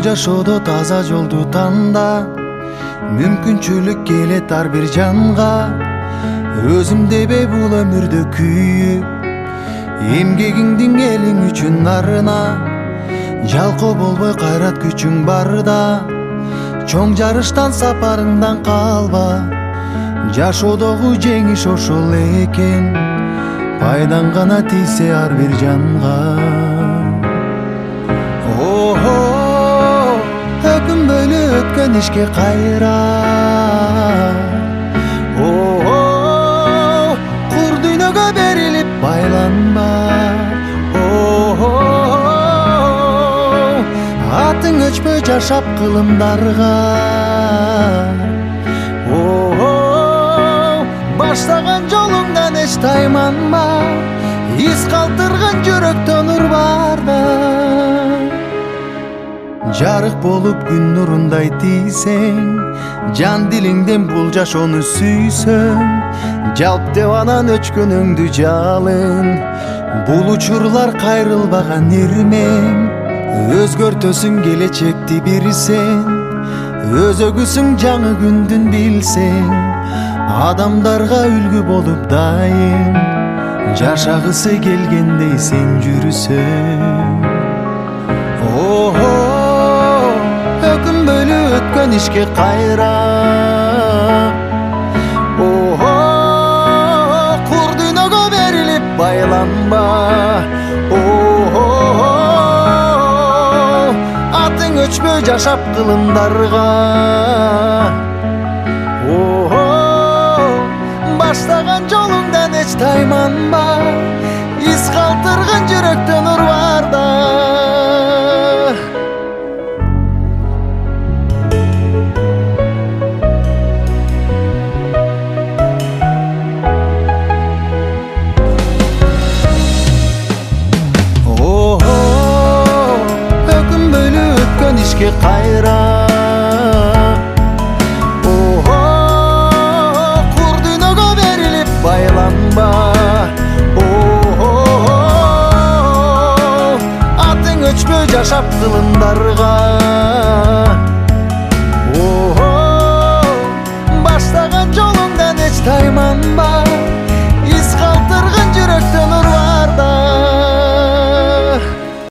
жашоодо таза жолду танда, мүмкүнчүлүк келет ар бир жанга. Өзүм дебе бул өмүрдө күйүп, эмгегиңдин элиң үчүн арына. Жалкоо болбой кайрат күчүң барда, чоң жарыштан сапарыңдан калба. Жашоодогу жеңиш ошол экен, пайдаң гана тийсе ар бир жанга. Өкүнбөйлү өткөн ишке кайра, кур дүйнөгө берилип байланба. Атың өчпөй жашап кылымдарга, баштаган жолуңдан эч тайманма. Из калтырган жүрөктө нур барда, жарык болуп күн нурундай тийсең, жан дилиңден бул жашоону сүйсөң, жалп деп анан өчкөнүңдү жалын. Бул учурлар кайрылбаган ирмем, өзгөртөсүң келечекти бир сен. Өзөгүсүң жаңы күндүн билсең, адамдарга үлгү болуп дайым. Жашагысы келгендей сен жүрүсөң. Өкүнбөйлү өткөн ишке кайра, кур дүйнөгө берилип байланба. Атың өчпөй жашап кылымдарга, баштаган жолуңдан эч тайманба. Из калтырган жүрөктө нур барда. Өкүнбөйлү өткөн ишке кайра, кур дүйнөгө берилип байланба. Атың өчпөй жашап кылымдарга.